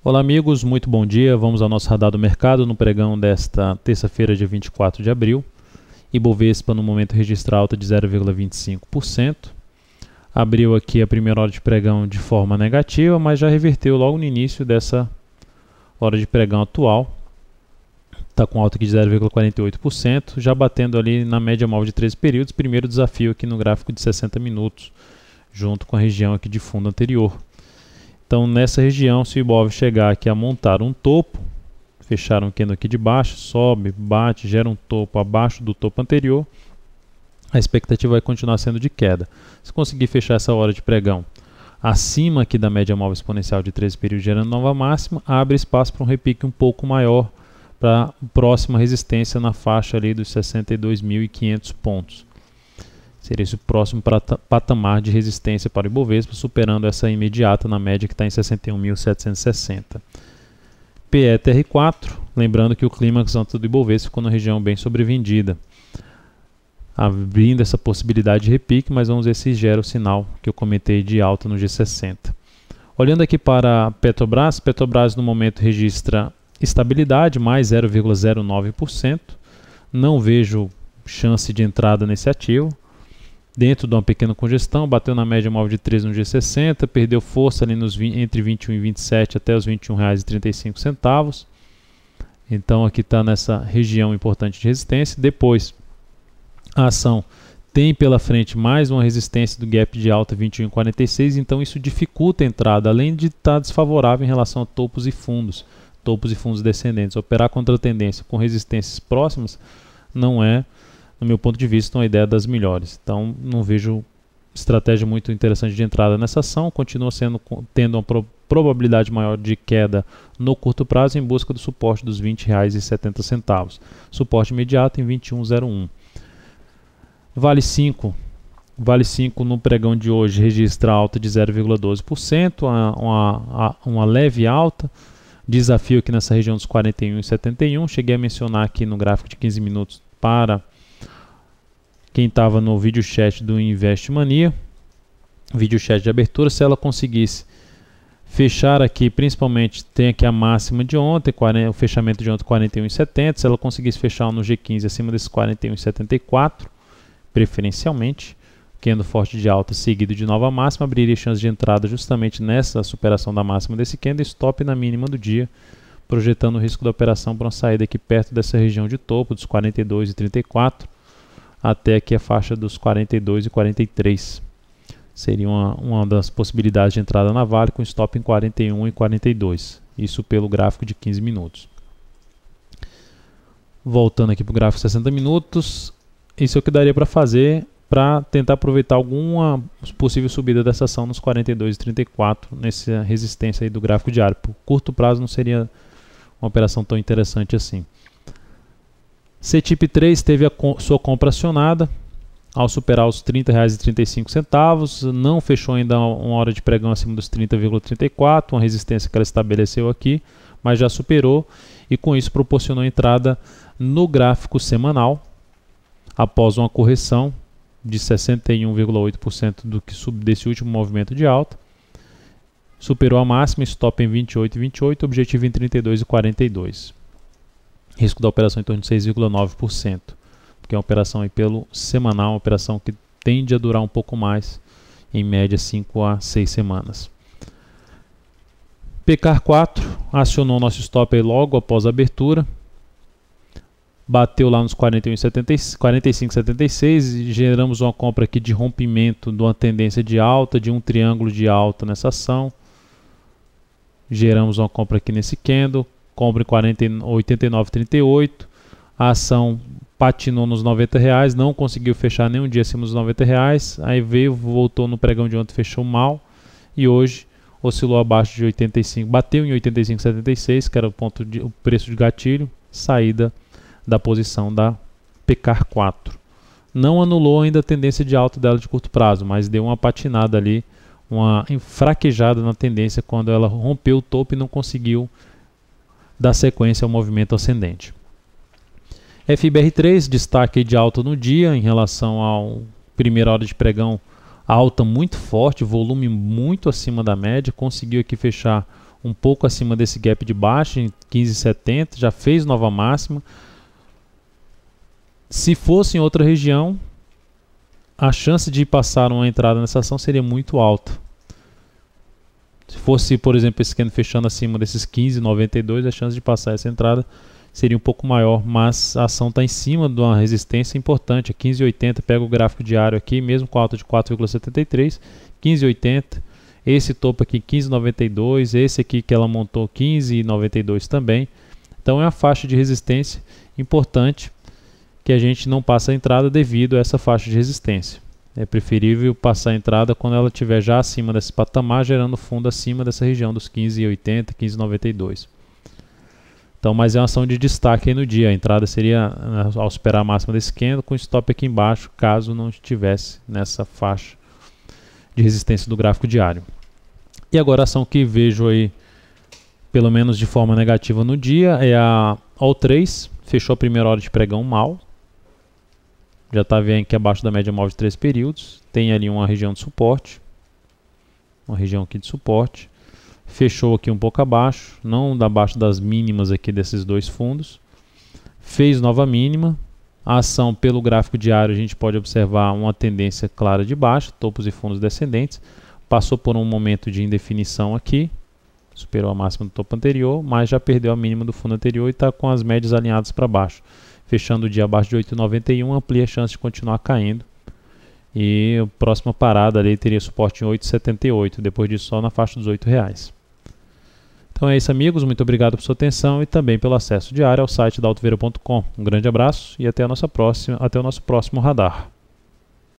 Olá amigos, muito bom dia. Vamos ao nosso radar do mercado no pregão desta terça-feira, dia 24 de abril. Ibovespa no momento registra alta de 0,25%. Abriu aqui a primeira hora de pregão de forma negativa, mas já reverteu logo no início dessa hora de pregão atual. Está com alta aqui de 0,48%, já batendo ali na média móvel de 13 períodos. Primeiro desafio aqui no gráfico de 60 minutos, junto com a região aqui de fundo anterior. Então, nessa região, se o Ibov chegar aqui a montar um topo, fechar um candle aqui de baixo, sobe, bate, gera um topo abaixo do topo anterior, a expectativa vai continuar sendo de queda. Se conseguir fechar essa hora de pregão acima aqui da média móvel exponencial de 13 períodos, gerando nova máxima, abre espaço para um repique um pouco maior para a próxima resistência na faixa ali dos 62.500 pontos. Seria esse o próximo patamar de resistência para o Ibovespa, superando essa imediata na média que está em 61.760. PETR4, lembrando que o clímax antes do Ibovespa ficou na região bem sobrevendida, abrindo essa possibilidade de repique, mas vamos ver se gera o sinal que eu comentei de alta no G60. Olhando aqui para Petrobras, Petrobras no momento registra estabilidade, mais 0,09%. Não vejo chance de entrada nesse ativo. Dentro de uma pequena congestão, bateu na média móvel de 13 no G60, perdeu força ali entre 21 e 27 até os R$ 21,35. Então aqui está nessa região importante de resistência. Depois a ação tem pela frente mais uma resistência do gap de alta 21,46, então isso dificulta a entrada, além de estar desfavorável em relação a topos e fundos descendentes. Operar contra a tendência com resistências próximas não é, no meu ponto de vista, uma ideia das melhores. Então não vejo estratégia muito interessante de entrada nessa ação. Continua tendo uma probabilidade maior de queda no curto prazo em busca do suporte dos R$ 20,70. Suporte imediato em 21,01. Vale 5 no pregão de hoje registra alta de 0,12%, uma leve alta. Desafio aqui nessa região dos 41,71. Cheguei a mencionar aqui no gráfico de 15 minutos para quem estava no vídeo chat do Investmania, vídeo chat de abertura. Se ela conseguisse fechar aqui, principalmente tem aqui a máxima de ontem, o fechamento de ontem 41,70. Se ela conseguisse fechar no G15 acima desses 41,74, preferencialmente, candle forte de alta seguido de nova máxima, abriria chance de entrada justamente nessa superação da máxima desse candle, stop na mínima do dia, projetando o risco da operação para uma saída aqui perto dessa região de topo dos 42,34 até aqui a faixa dos 42,43. Seria uma das possibilidades de entrada na Vale, com stop em 41,42. Isso pelo gráfico de 15 minutos. Voltando aqui para o gráfico de 60 minutos, isso é o que daria para fazer para tentar aproveitar alguma possível subida dessa ação nos 42,34, nessa resistência aí do gráfico diário. Por curto prazo não seria uma operação tão interessante assim. CTIP3 teve a sua compra acionada ao superar os R$ 30,35, não fechou ainda uma hora de pregão acima dos 30,34, uma resistência que ela estabeleceu aqui, mas já superou e com isso proporcionou entrada no gráfico semanal após uma correção de 61,8% desse último movimento de alta. Superou a máxima, stop em 28,28, objetivo em 32,42. Risco da operação em torno de 6,9%, porque é uma operação aí pelo semanal, uma operação que tende a durar um pouco mais, em média 5 a 6 semanas. PCAR4 acionou nosso stop aí logo após a abertura, bateu lá nos 45,76 e geramos uma compra aqui de rompimento de uma tendência de alta, de um triângulo de alta nessa ação. Geramos uma compra aqui nesse candle, compra em 89,38, a ação patinou nos R$ 90, não conseguiu fechar nenhum dia acima dos R$ 90, aí voltou no pregão de ontem, fechou mal e hoje oscilou abaixo de 85, bateu em 85,76, que era o preço de gatilho, saída da posição da PCAR4. Não anulou ainda a tendência de alta dela de curto prazo, mas deu uma patinada ali, uma fraquejada na tendência quando ela rompeu o topo e não conseguiu dar sequência ao movimento ascendente. FBR3, destaque de alta no dia em relação ao primeira hora de pregão, alta muito forte, volume muito acima da média, conseguiu aqui fechar um pouco acima desse gap de baixa, em 15,70, já fez nova máxima. Se fosse em outra região, a chance de passar uma entrada nessa ação seria muito alta. Se fosse, por exemplo, esse candle fechando acima desses 15,92, a chance de passar essa entrada seria um pouco maior, mas a ação está em cima de uma resistência importante, a 15,80. Pega o gráfico diário aqui, mesmo com alta de 4,73, 15,80. Esse topo aqui 15,92, esse aqui que ela montou 15,92 também. Então é uma faixa de resistência importante que a gente não passa a entrada devido a essa faixa de resistência. É preferível passar a entrada quando ela estiver já acima desse patamar, gerando fundo acima dessa região dos 15,80, 15,92. Então, mas é uma ação de destaque aí no dia. A entrada seria ao superar a máxima desse candle, com stop aqui embaixo, caso não estivesse nessa faixa de resistência do gráfico diário. E agora a ação que vejo aí, pelo menos de forma negativa no dia, é a All3. Fechou a primeira hora de pregão mal. Já está vendo aqui abaixo da média móvel de 3 períodos. Tem ali uma região de suporte. Uma região aqui de suporte. Fechou aqui um pouco abaixo, não abaixo das mínimas aqui desses dois fundos. Fez nova mínima. A ação pelo gráfico diário a gente pode observar uma tendência clara de baixa, topos e fundos descendentes. Passou por um momento de indefinição aqui, superou a máxima do topo anterior, mas já perdeu a mínima do fundo anterior e está com as médias alinhadas para baixo. Fechando o dia abaixo de 8,91, amplia a chance de continuar caindo. E a próxima parada ali teria suporte em 8,78, depois disso só na faixa dos R$8. Então é isso, amigos, muito obrigado por sua atenção e também pelo acesso diário ao site da Altovera.com. Um grande abraço e até o nosso próximo radar.